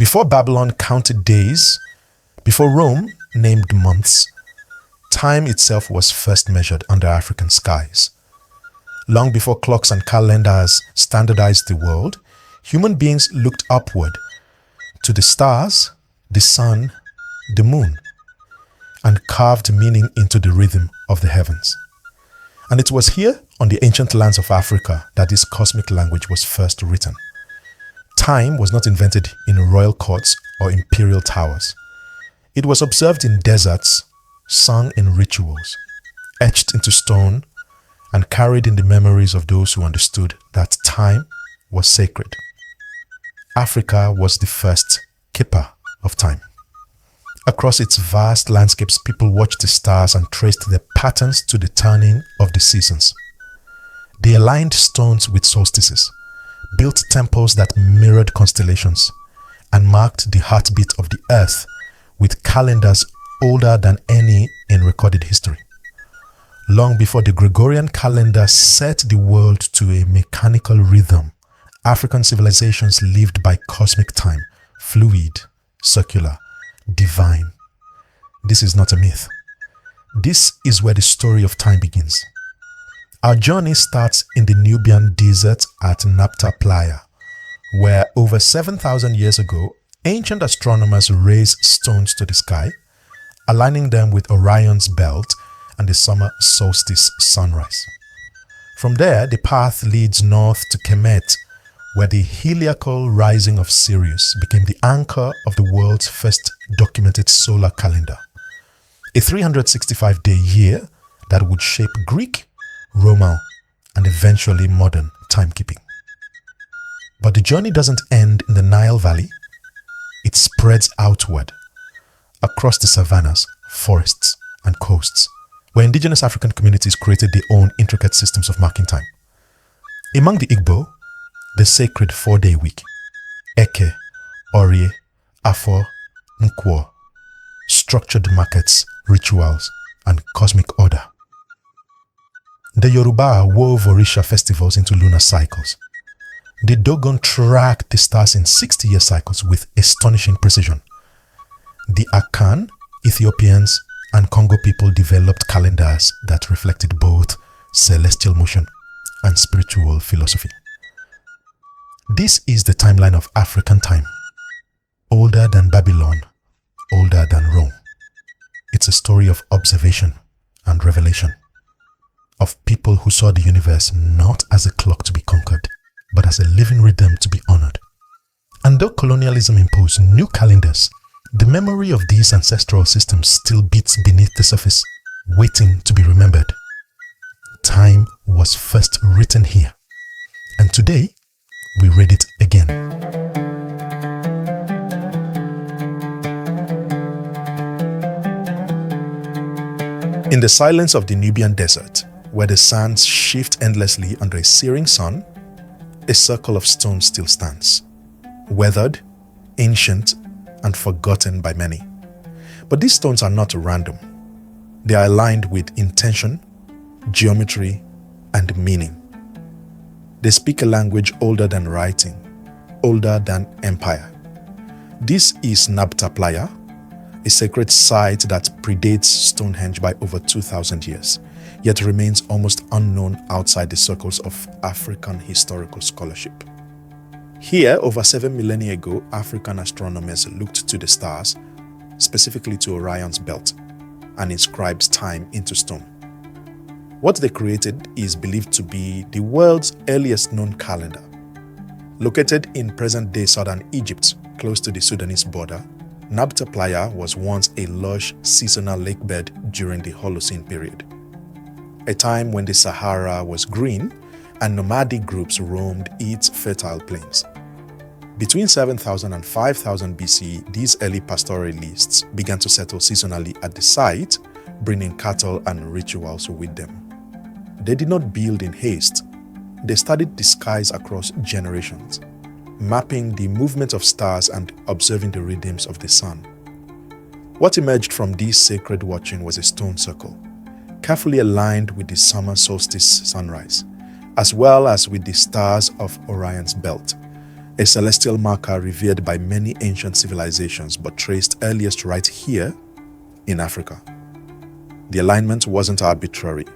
Before Babylon counted days, before Rome named months, time itself was first measured under African skies. Long before clocks and calendars standardized the world, human beings looked upward to the stars, the sun, the moon, and carved meaning into the rhythm of the heavens. And it was here on the ancient lands of Africa that this cosmic language was first written. Time was not invented in royal courts or imperial towers. It was observed in deserts, sung in rituals, etched into stone, and carried in the memories of those who understood that time was sacred. Africa was the first keeper of time. Across its vast landscapes, people watched the stars and traced their patterns to the turning of the seasons. They aligned stones with solstices, built temples that mirrored constellations, and marked the heartbeat of the earth with calendars older than any in recorded history. Long before the Gregorian calendar set the world to a mechanical rhythm, African civilizations lived by cosmic time, fluid, circular, divine. This is not a myth. This is where the story of time begins. Our journey starts in the Nubian desert at Nabta Playa, where over 7,000 years ago, ancient astronomers raised stones to the sky, aligning them with Orion's belt and the summer solstice sunrise. From there, the path leads north to Kemet, where the heliacal rising of Sirius became the anchor of the world's first documented solar calendar, a 365-day year that would shape Greek, Roman, and eventually modern timekeeping. But the journey doesn't end in the Nile Valley. It spreads outward across the savannas, forests, and coasts, where indigenous African communities created their own intricate systems of marking time. Among the Igbo, the sacred 4-day week, Eke, Orie, Afo, Nkwo, structured markets, rituals, and cosmic order. The Yoruba wove Orisha festivals into lunar cycles. The Dogon tracked the stars in 60-year cycles with astonishing precision. The Akan, Ethiopians, and Kongo people developed calendars that reflected both celestial motion and spiritual philosophy. This is the timeline of African time, older than Babylon, older than Rome. It's a story of observation and revelation, of people who saw the universe not as a clock to be conquered, but as a living rhythm to be honored. And though colonialism imposed new calendars, the memory of these ancestral systems still beats beneath the surface, waiting to be remembered. Time was first written here, and today we read it again. In the silence of the Nubian desert, where the sands shift endlessly under a searing sun, a circle of stone still stands, weathered, ancient, and forgotten by many. But these stones are not random. They are aligned with intention, geometry, and meaning. They speak a language older than writing, older than empire. This is Nabta Playa, a sacred site that predates Stonehenge by over 2,000 years, yet remains almost unknown outside the circles of African historical scholarship. Here, over 7 millennia ago, African astronomers looked to the stars, specifically to Orion's belt, and inscribed time into stone. What they created is believed to be the world's earliest known calendar. Located in present-day southern Egypt, close to the Sudanese border, Nabta Playa was once a lush seasonal lakebed during the Holocene period, a time when the Sahara was green and nomadic groups roamed its fertile plains. Between 7,000 and 5,000 BC, these early pastoralists began to settle seasonally at the site, bringing cattle and rituals with them. They did not build in haste. They studied the skies across generations, mapping the movement of stars and observing the rhythms of the sun. What emerged from this sacred watching was a stone circle, carefully aligned with the summer solstice sunrise, as well as with the stars of Orion's belt, a celestial marker revered by many ancient civilizations but traced earliest right here in Africa. The alignment wasn't arbitrary.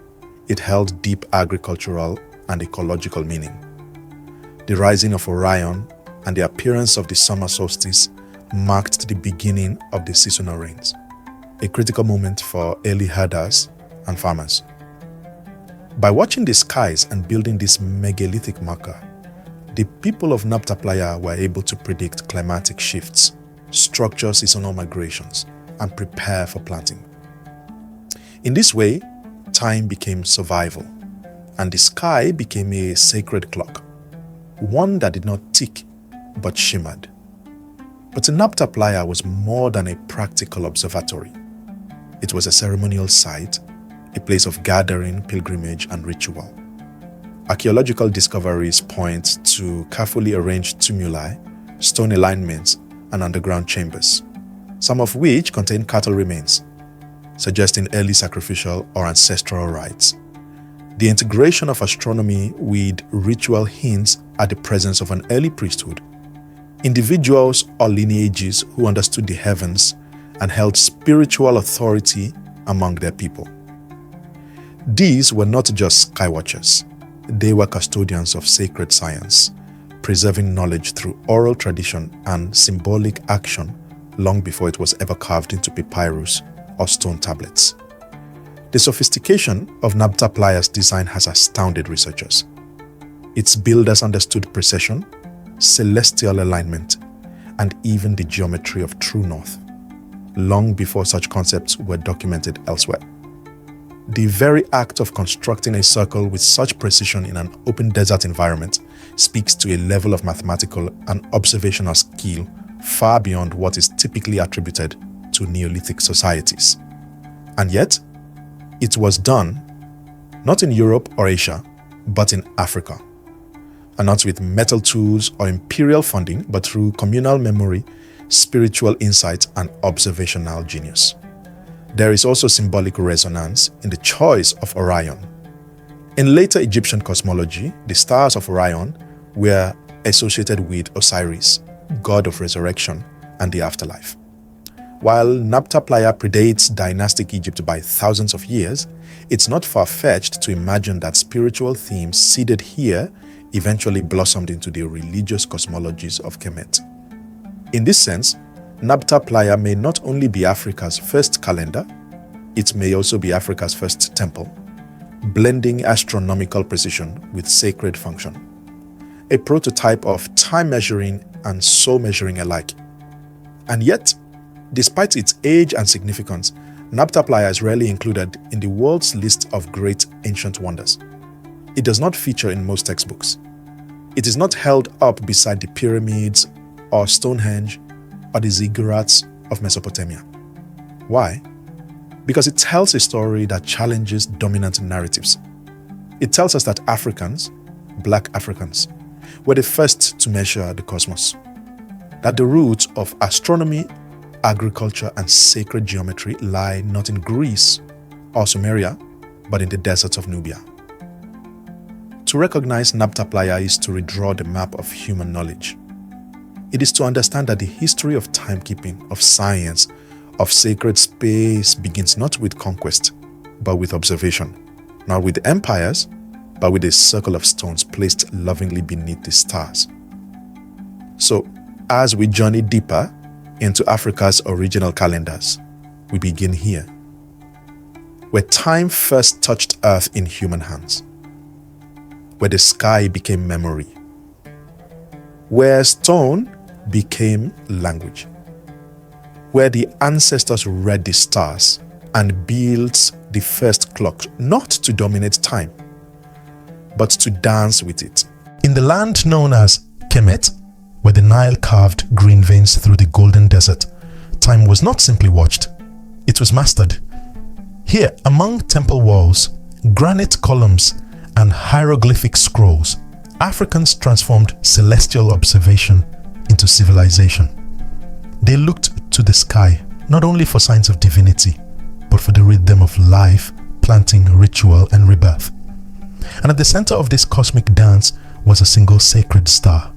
It held deep agricultural and ecological meaning. The rising of Orion and the appearance of the summer solstice marked the beginning of the seasonal rains, a critical moment for early herders and farmers. By watching the skies and building this megalithic marker, the people of Nabta Playa were able to predict climatic shifts, structure seasonal migrations, and prepare for planting. In this way, time became survival, and the sky became a sacred clock, one that did not tick but shimmered. But Nabta Playa was more than a practical observatory. It was a ceremonial site, a place of gathering, pilgrimage, and ritual. Archaeological discoveries point to carefully arranged tumuli, stone alignments, and underground chambers, some of which contain cattle remains, suggesting early sacrificial or ancestral rites. The integration of astronomy with ritual hints at the presence of an early priesthood, individuals or lineages who understood the heavens and held spiritual authority among their people. These were not just skywatchers. They were custodians of sacred science, preserving knowledge through oral tradition and symbolic action long before it was ever carved into papyrus or stone tablets. The sophistication of Nabta Playa's design has astounded researchers. Its builders understood precision, celestial alignment, and even the geometry of true north, long before such concepts were documented elsewhere. The very act of constructing a circle with such precision in an open desert environment speaks to a level of mathematical and observational skill far beyond what is typically attributed to Neolithic societies. And yet, it was done not in Europe or Asia, but in Africa. And not with metal tools or imperial funding, but through communal memory, spiritual insight, and observational genius. There is also symbolic resonance in the choice of Orion. In later Egyptian cosmology, the stars of Orion were associated with Osiris, god of resurrection and the afterlife. While Nabta Playa predates dynastic Egypt by thousands of years, it's not far-fetched to imagine that spiritual themes seeded here eventually blossomed into the religious cosmologies of Kemet. In this sense, Nabta Playa may not only be Africa's first calendar, it may also be Africa's first temple, blending astronomical precision with sacred function. A prototype of time measuring and soul measuring alike. And yet, despite its age and significance, Nabta Playa is rarely included in the world's list of great ancient wonders. It does not feature in most textbooks. It is not held up beside the pyramids or Stonehenge or the ziggurats of Mesopotamia. Why? Because it tells a story that challenges dominant narratives. It tells us that Africans, Black Africans, were the first to measure the cosmos, that the roots of astronomy, agriculture, and sacred geometry lie not in Greece or Sumeria, but in the deserts of Nubia. To recognize Nabta Playa is to redraw the map of human knowledge. It is to understand that the history of timekeeping, of science, of sacred space begins not with conquest, but with observation, not with empires, but with a circle of stones placed lovingly beneath the stars. So, as we journey deeper into Africa's original calendars, we begin here, where time first touched Earth in human hands, where the sky became memory, where stone became language, where the ancestors read the stars and built the first clock, not to dominate time, but to dance with it. In the land known as Kemet, where the Nile carved green veins through the golden desert, time was not simply watched, it was mastered. Here, among temple walls, granite columns, and hieroglyphic scrolls, Africans transformed celestial observation into civilization. They looked to the sky not only for signs of divinity, but for the rhythm of life, planting, ritual, and rebirth. And at the center of this cosmic dance was a single sacred star,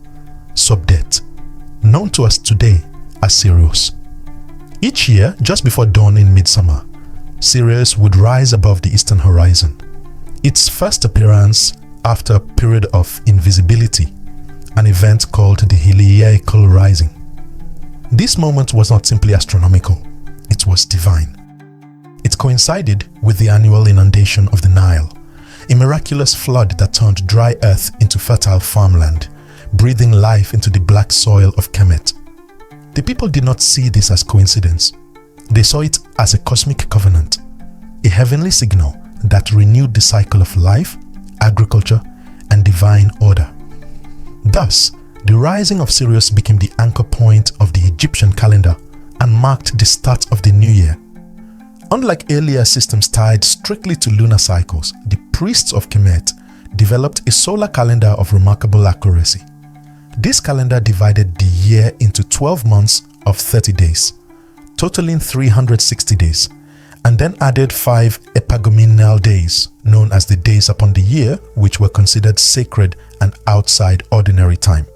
Subdet, known to us today as Sirius. Each year, just before dawn in midsummer, Sirius would rise above the eastern horizon. Its first appearance after a period of invisibility, an event called the heliacal rising. This moment was not simply astronomical, it was divine. It coincided with the annual inundation of the Nile, a miraculous flood that turned dry earth into fertile farmland, breathing life into the black soil of Kemet. The people did not see this as coincidence. They saw it as a cosmic covenant, a heavenly signal that renewed the cycle of life, agriculture, and divine order. Thus, the rising of Sirius became the anchor point of the Egyptian calendar and marked the start of the new year. Unlike earlier systems tied strictly to lunar cycles, the priests of Kemet developed a solar calendar of remarkable accuracy. This calendar divided the year into 12 months of 30 days, totaling 360 days, and then added 5 epagomenal days, known as the days upon the year, which were considered sacred and outside ordinary time.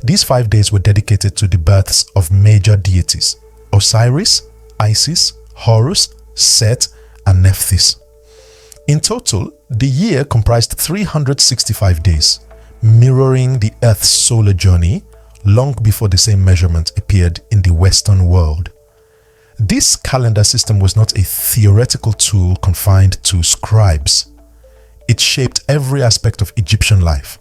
These 5 days were dedicated to the births of major deities: Osiris, Isis, Horus, Set, and Nephthys. In total, the year comprised 365 days, mirroring the Earth's solar journey long before the same measurement appeared in the Western world. This calendar system was not a theoretical tool confined to scribes. It shaped every aspect of Egyptian life.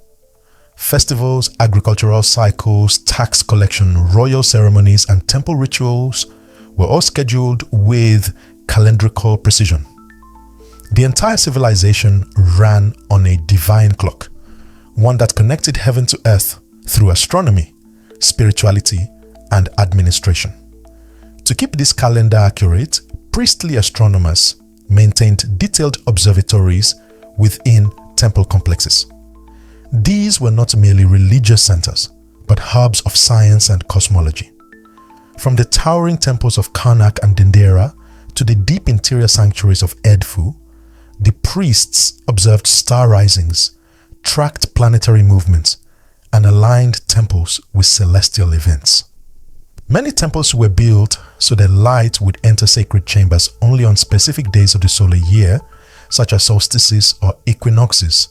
Festivals, agricultural cycles, tax collection, royal ceremonies, and temple rituals were all scheduled with calendrical precision. The entire civilization ran on a divine clock, one that connected heaven to earth through astronomy, spirituality, and administration. To keep this calendar accurate, priestly astronomers maintained detailed observatories within temple complexes. These were not merely religious centers, but hubs of science and cosmology. From the towering temples of Karnak and Dendera to the deep interior sanctuaries of Edfu, the priests observed star risings, tracked planetary movements, and aligned temples with celestial events. Many temples were built so that light would enter sacred chambers only on specific days of the solar year, such as solstices or equinoxes,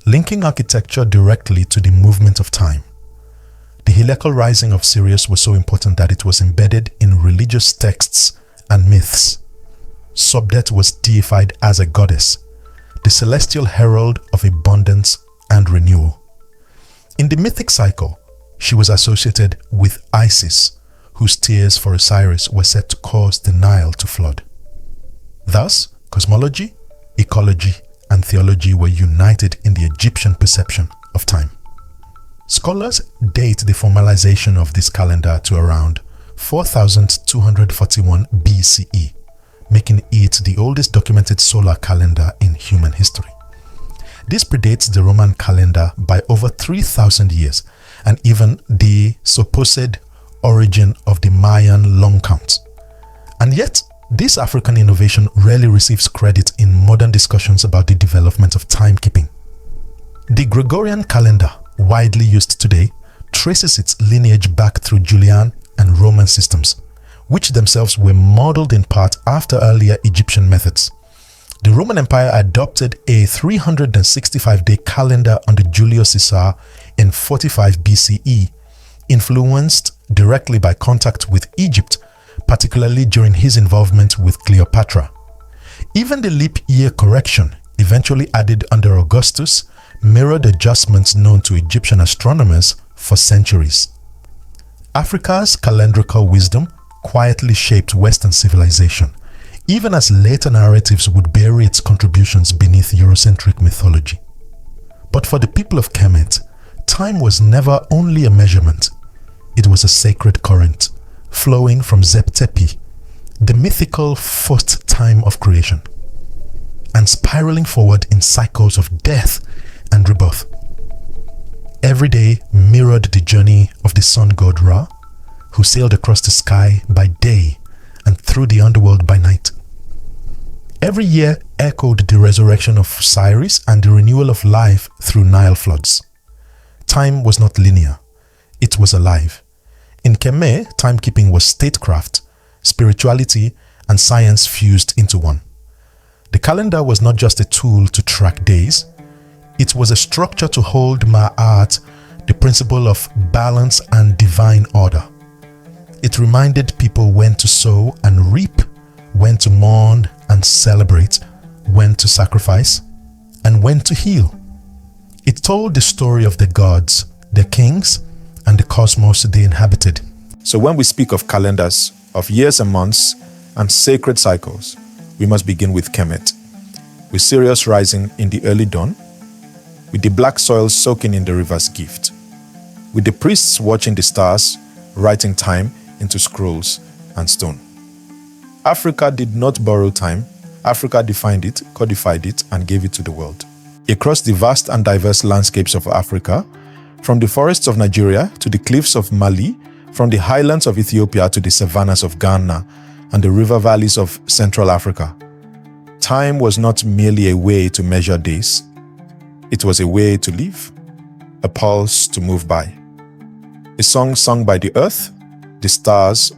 linking architecture directly to the movement of time. The heliacal rising of Sirius was so important that it was embedded in religious texts and myths. Subdet was deified as a goddess, the celestial herald of abundance and renewal. In the mythic cycle, she was associated with Isis, whose tears for Osiris were said to cause the Nile to flood. Thus, cosmology, ecology, and theology were united in the Egyptian perception of time. Scholars date the formalization of this calendar to around 4241 BCE, making it the oldest documented solar calendar in human history. This predates the Roman calendar by over 3,000 years and even the supposed origin of the Mayan long count. And yet, this African innovation rarely receives credit in modern discussions about the development of timekeeping. The Gregorian calendar, widely used today, traces its lineage back through Julian and Roman systems, which themselves were modeled in part after earlier Egyptian methods. The Roman Empire adopted a 365-day calendar under Julius Caesar in 45 BCE, influenced directly by contact with Egypt, particularly during his involvement with Cleopatra. Even the leap year correction, eventually added under Augustus, mirrored adjustments known to Egyptian astronomers for centuries. Africa's calendrical wisdom quietly shaped Western civilization, even as later narratives would bury its contributions beneath Eurocentric mythology. But for the people of Kemet, time was never only a measurement. It was a sacred current, flowing from Zep-Tepi, the mythical first time of creation, and spiraling forward in cycles of death and rebirth. Every day mirrored the journey of the sun god Ra, who sailed across the sky by day and through the underworld by night. Every year echoed the resurrection of Osiris and the renewal of life through Nile floods. Time was not linear. it was alive. In Kemet, timekeeping was statecraft, spirituality, and science fused into one. The calendar was not just a tool to track days, it was a structure to hold Ma'at, the principle of balance and divine order. It reminded people when to sow and reap, when to mourn and celebrate, when to sacrifice, and when to heal. It told the story of the gods, their kings, and the cosmos they inhabited. So when we speak of calendars, of years and months, and sacred cycles, we must begin with Kemet, with Sirius rising in the early dawn, with the black soil soaking in the river's gift, with the priests watching the stars, writing time into scrolls and stone. Africa did not borrow time. Africa defined it, codified it, and gave it to the world. Across the vast and diverse landscapes of Africa, from the forests of Nigeria to the cliffs of Mali, from the highlands of Ethiopia to the savannas of Ghana and the river valleys of Central Africa, time was not merely a way to measure days. It was a way to live, a pulse to move by, a song sung by the earth, the stars,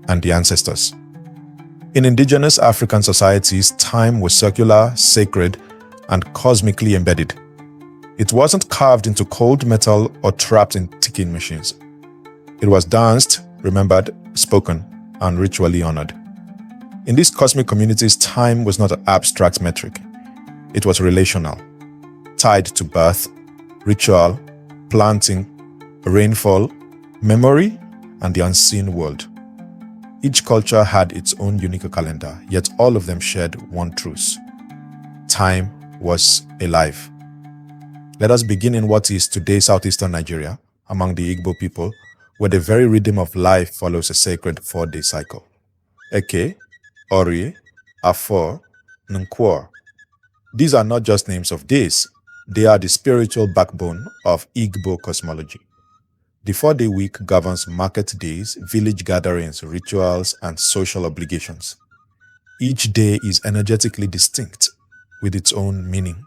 and the ancestors. In indigenous African societies, time was circular, sacred, and cosmically embedded. It wasn't carved into cold metal or trapped in ticking machines. It was danced, remembered, spoken, and ritually honored. In these cosmic communities, time was not an abstract metric. It was relational, tied to birth, ritual, planting, rainfall, memory, and the unseen world. Each culture had its own unique calendar, yet all of them shared one truth. Time was alive. Let us begin in what is today southeastern Nigeria, among the Igbo people, where the very rhythm of life follows a sacred 4-day cycle. Eke, Orie, Afo, Nkwor. These are not just names of days, they are the spiritual backbone of Igbo cosmology. The 4-day week governs market days, village gatherings, rituals, and social obligations. Each day is energetically distinct, with its own meaning,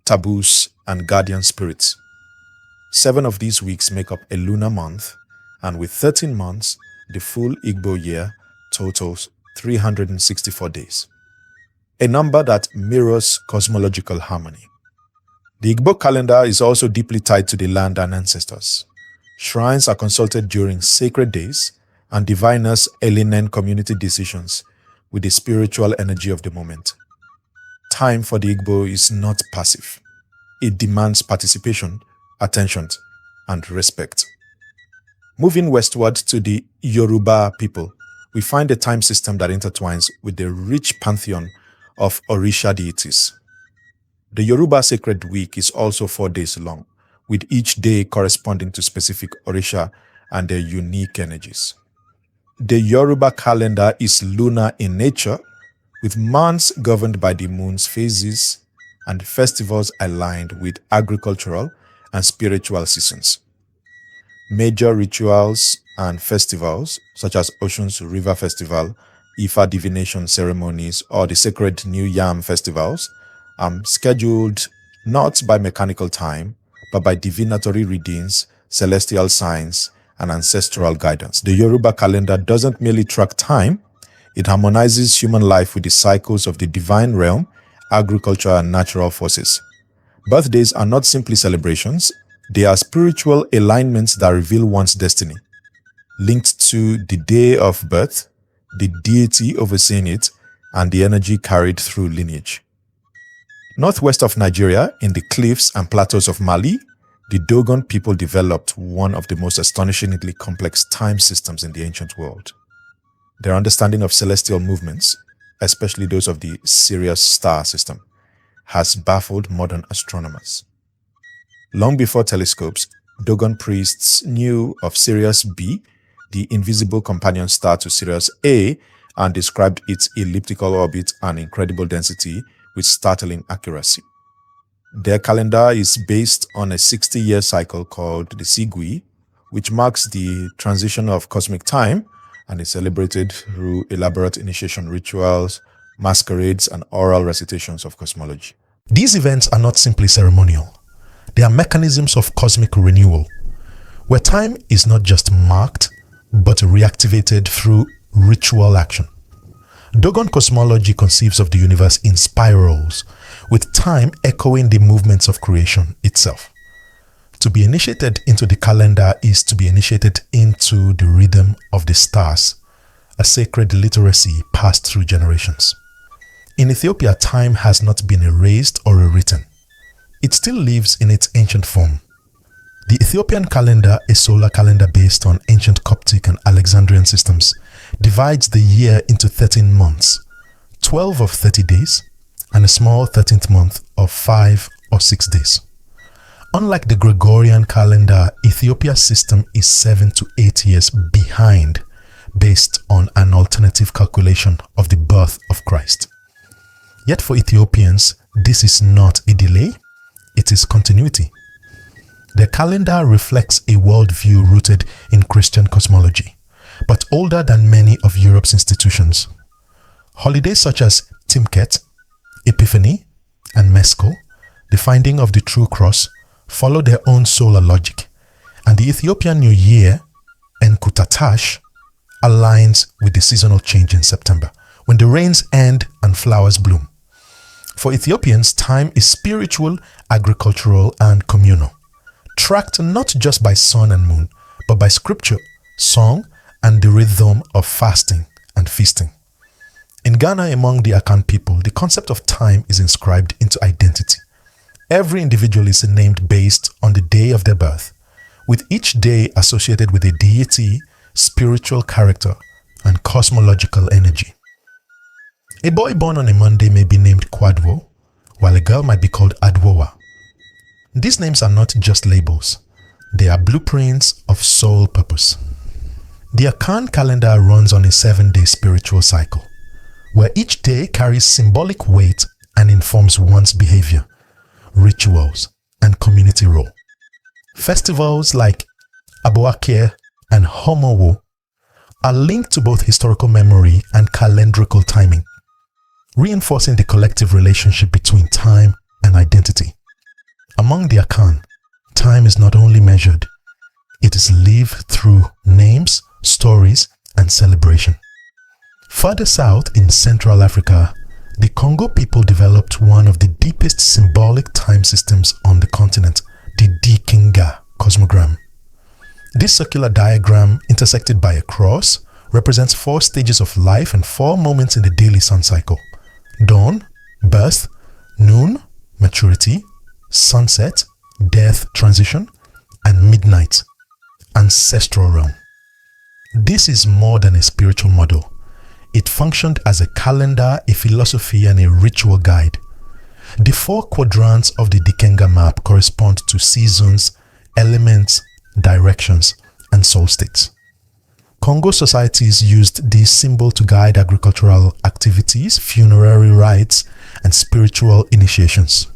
taboos, and guardian spirits. 7 of these weeks make up a lunar month, and with 13 months, the full Igbo year totals 364 days, a number that mirrors cosmological harmony. The Igbo calendar is also deeply tied to the land and ancestors. Shrines are consulted during sacred days, and diviners align community decisions with the spiritual energy of the moment. Time for the Igbo is not passive. It demands participation, attention, and respect. Moving westward to the Yoruba people, we find a time system that intertwines with the rich pantheon of Orisha deities. The Yoruba sacred week is also 4 days long, with each day corresponding to specific Orisha and their unique energies. The Yoruba calendar is lunar in nature, with months governed by the moon's phases and festivals aligned with agricultural and spiritual seasons. Major rituals and festivals, such as Oshun's River Festival, Ifa divination ceremonies, or the sacred New Yam festivals, are scheduled not by mechanical time, but by divinatory readings, celestial signs, and ancestral guidance. The Yoruba calendar doesn't merely track time, it harmonizes human life with the cycles of the divine realm, agriculture, and natural forces. Birthdays are not simply celebrations, they are spiritual alignments that reveal one's destiny, linked to the day of birth, the deity overseeing it, and the energy carried through lineage. Northwest of Nigeria, in the cliffs and plateaus of Mali, the Dogon people developed one of the most astonishingly complex time systems in the ancient world. Their understanding of celestial movements, especially those of the Sirius star system, has baffled modern astronomers. Long before telescopes, Dogon priests knew of Sirius B, the invisible companion star to Sirius A, and described its elliptical orbit and incredible density with startling accuracy. Their calendar is based on a 60-year cycle called the Sigui, which marks the transition of cosmic time and is celebrated through elaborate initiation rituals, masquerades, and oral recitations of cosmology. These events are not simply ceremonial. They are mechanisms of cosmic renewal. where time is not just marked, but reactivated through ritual action. Dogon cosmology conceives of the universe in spirals, with time echoing the movements of creation itself. To be initiated into the calendar is to be initiated into the rhythm of the stars, a sacred literacy passed through generations. In Ethiopia, time has not been erased or rewritten. It still lives in its ancient form. The Ethiopian calendar, a solar calendar based on ancient Coptic and Alexandrian systems, divides the year into 13 months, 12 of 30 days, and a small 13th month of 5 or 6 days. Unlike the Gregorian calendar, Ethiopia's system is 7 to 8 years behind, based on an alternative calculation of the birth of Christ. Yet for Ethiopians, this is not a delay, it is continuity. Their calendar reflects a worldview rooted in Christian cosmology, but older than many of Europe's institutions. Holidays such as Timket, Epiphany, and Meskel, the finding of the true cross, follow their own solar logic, and the Ethiopian New Year, Enkutatash, aligns with the seasonal change in September, when the rains end and flowers bloom. For Ethiopians, time is spiritual, agricultural, and communal, tracked not just by sun and moon, but by scripture, song, and the rhythm of fasting and feasting. In Ghana, among the Akan people, the concept of time is inscribed into identity. Every individual is named based on the day of their birth, with each day associated with a deity, spiritual character, and cosmological energy. A boy born on a Monday may be named Kwadwo, while a girl might be called Adwowa. These names are not just labels, they are blueprints of soul purpose. The Akan calendar runs on a 7-day spiritual cycle, where each day carries symbolic weight and informs one's behavior, rituals, and community role. Festivals like Aboakye and Homowo are linked to both historical memory and calendrical timing, reinforcing the collective relationship between time and identity. Among the Akan, time is not only measured, it is lived through names, stories, and celebration. Further south in Central Africa, the Kongo people developed one of the deepest symbolic time systems on the continent, the Dikinga cosmogram. This circular diagram, intersected by a cross, represents 4 stages of life and 4 moments in the daily sun cycle: dawn, birth, noon, maturity, sunset, death, transition, and midnight, ancestral realm. This is more than a spiritual model. It functioned as a calendar, a philosophy, and a ritual guide. The 4 quadrants of the Dikenga map correspond to seasons, elements, directions, and solstices. Congo societies used this symbol to guide agricultural activities, funerary rites, and spiritual initiations.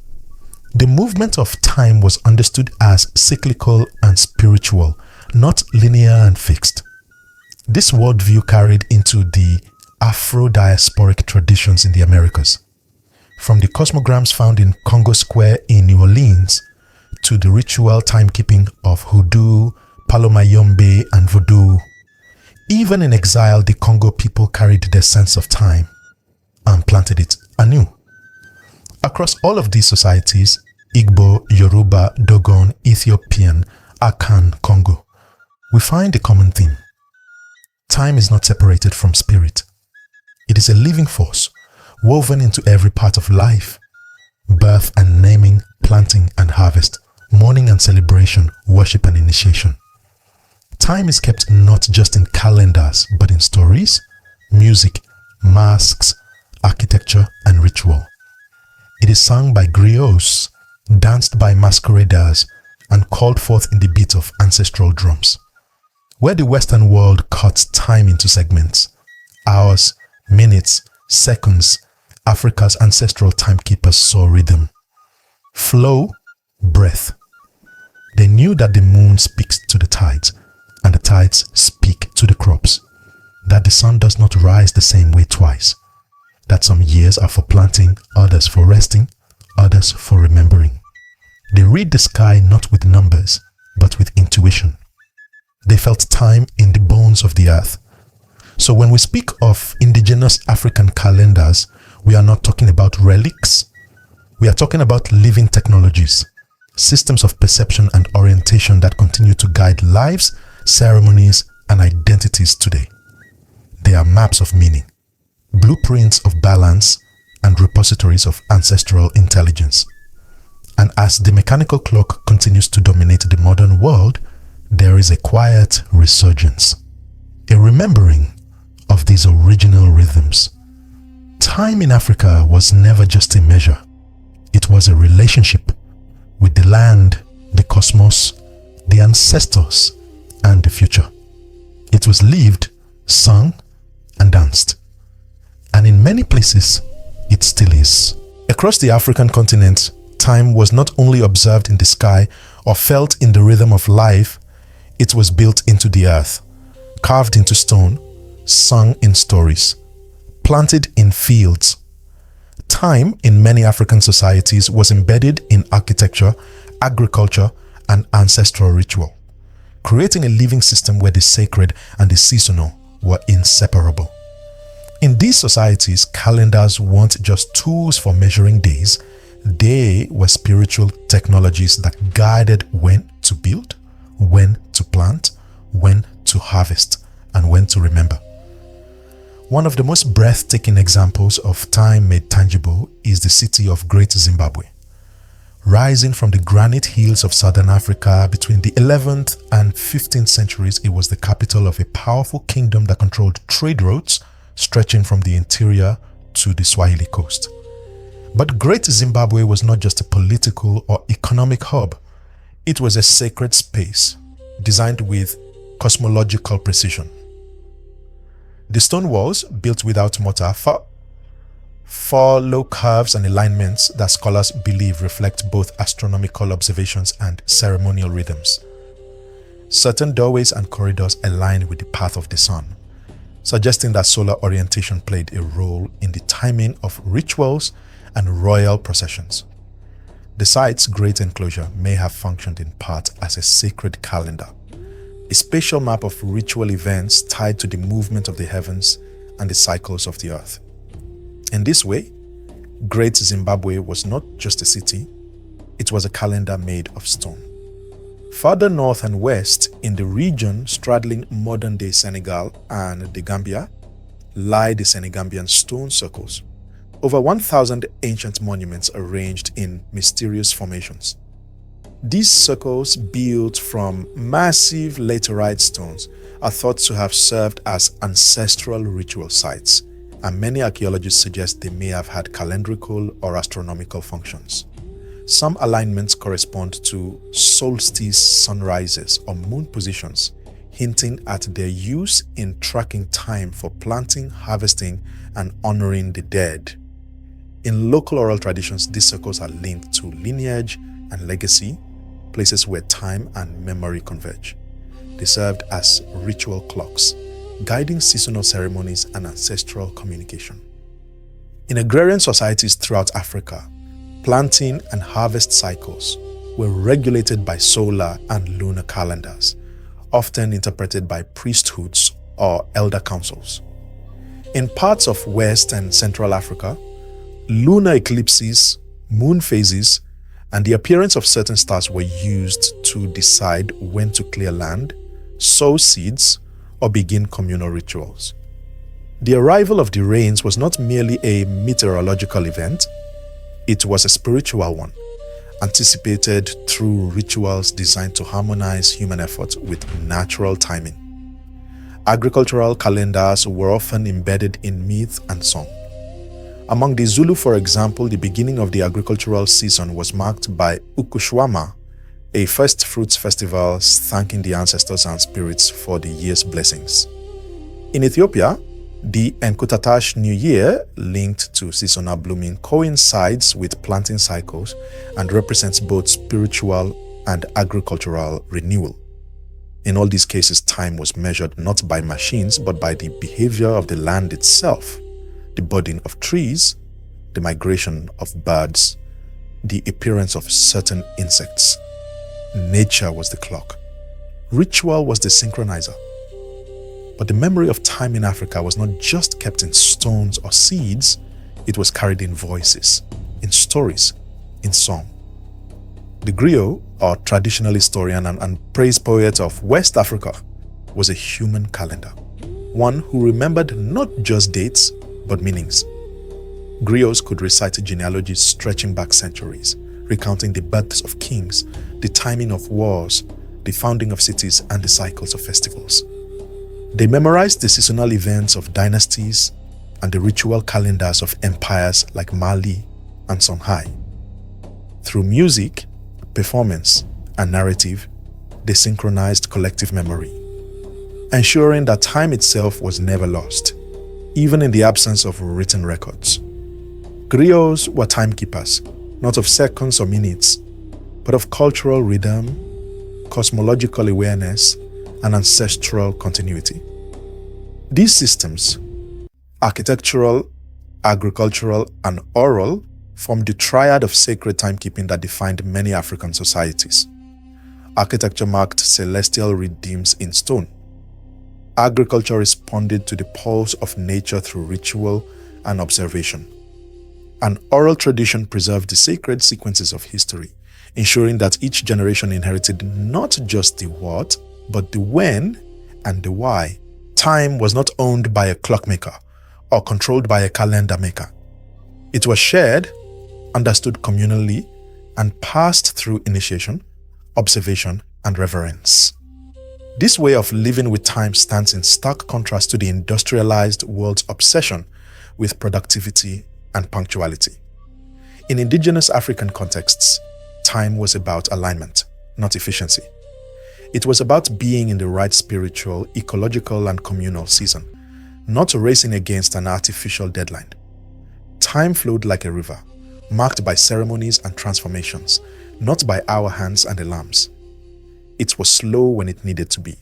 The movement of time was understood as cyclical and spiritual, not linear and fixed. This worldview carried into the Afro-diasporic traditions in the Americas. From the cosmograms found in Congo Square in New Orleans to the ritual timekeeping of Hoodoo, Palomayombe, and Voodoo. Even in exile, the Congo people carried their sense of time and planted it anew. Across all of these societies, Igbo, Yoruba, Dogon, Ethiopian, Akan, Kongo, we find a common theme. Time is not separated from spirit. It is a living force, woven into every part of life. Birth and naming, planting and harvest, mourning and celebration, worship and initiation. Time is kept not just in calendars, but in stories, music, masks, architecture, and ritual. It is sung by griots, danced by masqueraders, and called forth in the beat of ancestral drums. Where the Western world cuts time into segments, hours, minutes, seconds, Africa's ancestral timekeepers saw rhythm, flow, breath. They knew that the moon speaks to the tides, and the tides speak to the crops, that the sun does not rise the same way twice, that some years are for planting, others for resting, others for remembering. They read the sky not with numbers, but with intuition. They felt time in the bones of the earth. So when we speak of indigenous African calendars, we are not talking about relics. We are talking about living technologies, systems of perception and orientation that continue to guide lives, ceremonies, and identities today. They are maps of meaning, blueprints of balance, and repositories of ancestral intelligence. And as the mechanical clock continues to dominate the modern world, there is a quiet resurgence, a remembering of these original rhythms. Time in Africa was never just a measure. It was a relationship with the land, the cosmos, the ancestors, and the future. It was lived, sung, and danced. And in many places, it still is. Across the African continent, time was not only observed in the sky or felt in the rhythm of life, it was built into the earth, carved into stone, sung in stories, planted in fields. Time in many African societies was embedded in architecture, agriculture, and ancestral ritual, creating a living system where the sacred and the seasonal were inseparable. In these societies, calendars weren't just tools for measuring days. They were spiritual technologies that guided when to build, when to plant, when to harvest, and when to remember. One of the most breathtaking examples of time made tangible is the city of Great Zimbabwe. Rising from the granite hills of southern Africa between the 11th and 15th centuries, it was the capital of a powerful kingdom that controlled trade routes stretching from the interior to the Swahili coast. But Great Zimbabwe was not just a political or economic hub. It was a sacred space designed with cosmological precision. The stone walls, built without mortar, follow curves and alignments that scholars believe reflect both astronomical observations and ceremonial rhythms. Certain doorways and corridors aligned with the path of the sun, suggesting that solar orientation played a role in the timing of rituals and royal processions. The site's great enclosure may have functioned in part as a sacred calendar, a spatial map of ritual events tied to the movement of the heavens and the cycles of the earth. In this way, Great Zimbabwe was not just a city, it was a calendar made of stone. Further north and west, in the region straddling modern-day Senegal and the Gambia, lie the Senegambian stone circles, over 1,000 ancient monuments arranged in mysterious formations. These circles, built from massive laterite stones, are thought to have served as ancestral ritual sites, and many archaeologists suggest they may have had calendrical or astronomical functions. Some alignments correspond to solstice sunrises or moon positions, hinting at their use in tracking time for planting, harvesting, and honoring the dead. In local oral traditions, these circles are linked to lineage and legacy, places where time and memory converge. They served as ritual clocks, guiding seasonal ceremonies and ancestral communication. In agrarian societies throughout Africa, planting and harvest cycles were regulated by solar and lunar calendars, often interpreted by priesthoods or elder councils. In parts of West and Central Africa, lunar eclipses, moon phases, and the appearance of certain stars were used to decide when to clear land, sow seeds, or begin communal rituals. The arrival of the rains was not merely a meteorological event, it was a spiritual one, anticipated through rituals designed to harmonize human effort with natural timing. Agricultural calendars were often embedded in myth and song. Among the Zulu, for example, the beginning of the agricultural season was marked by Ukushwama, a first fruits festival thanking the ancestors and spirits for the year's blessings. In Ethiopia, the Enkutatash New Year, linked to seasonal blooming, coincides with planting cycles and represents both spiritual and agricultural renewal. In all these cases, time was measured not by machines but by the behavior of the land itself, the budding of trees, the migration of birds, the appearance of certain insects. Nature was the clock. Ritual was the synchronizer. But the memory of time in Africa was not just kept in stones or seeds, it was carried in voices, in stories, in song. The griot, or traditional historian and praise poet of West Africa, was a human calendar, one who remembered not just dates, but meanings. Griots could recite genealogies stretching back centuries, recounting the births of kings, the timing of wars, the founding of cities, and the cycles of festivals. They memorized the seasonal events of dynasties and the ritual calendars of empires like Mali and Songhai. Through music, performance, and narrative, they synchronized collective memory, ensuring that time itself was never lost, even in the absence of written records. Griots were timekeepers, not of seconds or minutes, but of cultural rhythm, cosmological awareness, and ancestral continuity. These systems, architectural, agricultural, and oral, formed the triad of sacred timekeeping that defined many African societies. Architecture marked celestial rhythms in stone. Agriculture responded to the pulse of nature through ritual and observation. An oral tradition preserved the sacred sequences of history, ensuring that each generation inherited not just the what, but the when and the why. Time was not owned by a clockmaker or controlled by a calendar maker. It was shared, understood communally, and passed through initiation, observation, and reverence. This way of living with time stands in stark contrast to the industrialized world's obsession with productivity and punctuality. In indigenous African contexts, time was about alignment, not efficiency. It was about being in the right spiritual, ecological, and communal season, not racing against an artificial deadline. Time flowed like a river, marked by ceremonies and transformations, not by hour hands and alarms. It was slow when it needed to be,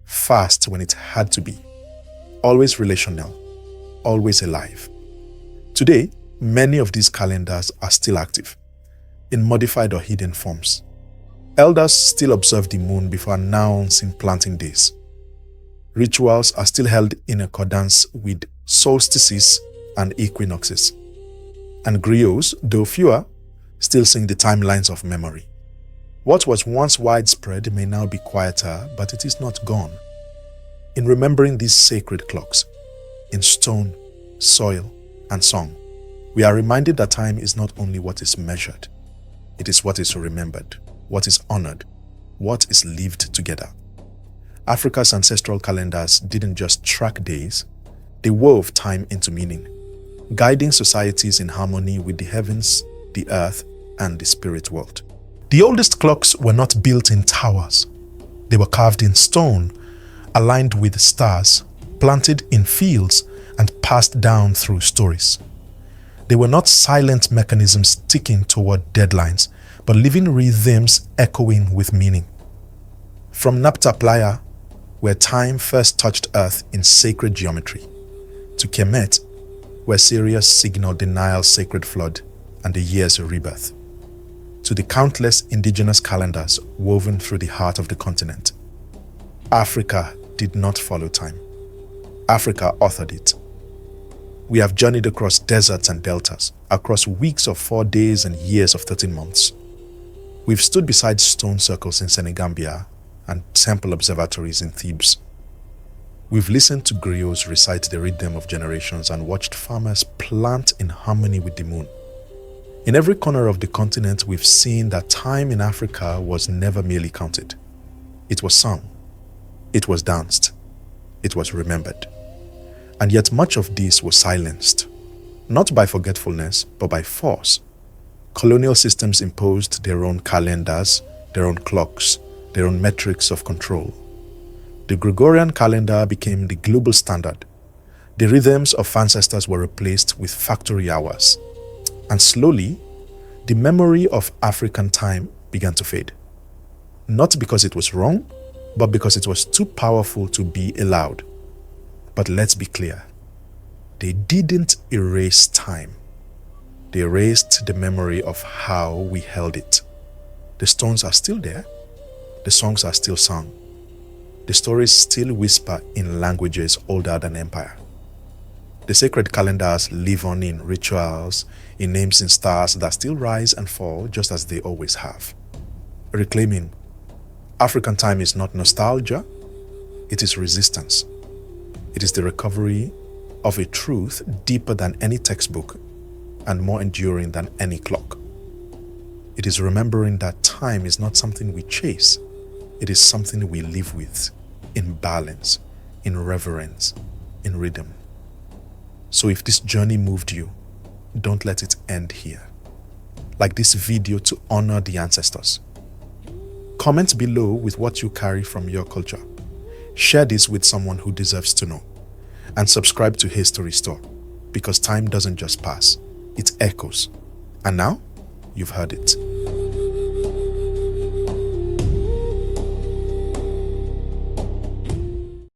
fast when it had to be, always relational, always alive. Today, many of these calendars are still active, in modified or hidden forms. Elders still observe the moon before announcing planting days. Rituals are still held in accordance with solstices and equinoxes. And griots, though fewer, still sing the timelines of memory. What was once widespread may now be quieter, but it is not gone. In remembering these sacred clocks, in stone, soil, and song, we are reminded that time is not only what is measured, it is what is remembered, what is honored, what is lived together. Africa's ancestral calendars didn't just track days, they wove time into meaning, guiding societies in harmony with the heavens, the earth, and the spirit world. The oldest clocks were not built in towers. They were carved in stone, aligned with stars, planted in fields, and passed down through stories. They were not silent mechanisms ticking toward deadlines, but living rhythms echoing with meaning. From Nabta Playa, where time first touched earth in sacred geometry, to Kemet, where Sirius signaled the Nile's sacred flood and the year's rebirth, to the countless indigenous calendars woven through the heart of the continent. Africa did not follow time. Africa authored it. We have journeyed across deserts and deltas, across weeks of 4 days and years of 13 months. We've stood beside stone circles in Senegambia and temple observatories in Thebes. We've listened to griots recite the rhythm of generations and watched farmers plant in harmony with the moon. In every corner of the continent, we've seen that time in Africa was never merely counted. It was sung, it was danced, it was remembered. And yet much of this was silenced, not by forgetfulness, but by force. Colonial systems imposed their own calendars, their own clocks, their own metrics of control. The Gregorian calendar became the global standard. The rhythms of ancestors were replaced with factory hours. And slowly, the memory of African time began to fade. Not because it was wrong, but because it was too powerful to be allowed. But let's be clear, they didn't erase time. They erased the memory of how we held it. The stones are still there, the songs are still sung, The stories still whisper in languages older than empire. The sacred calendars live on in rituals, in names in stars that still rise and fall just as they always have. Reclaiming African time is not nostalgia, it is resistance. It is the recovery of a truth deeper than any textbook and more enduring than any clock. It is remembering that time is not something we chase, it is something we live with, in balance, in reverence, in rhythm. So if this journey moved you, don't let it end here. Like this video to honor the ancestors. Comment below with what you carry from your culture. Share this with someone who deserves to know. And subscribe to History Store, because time doesn't just pass, it echoes. And now, you've heard it.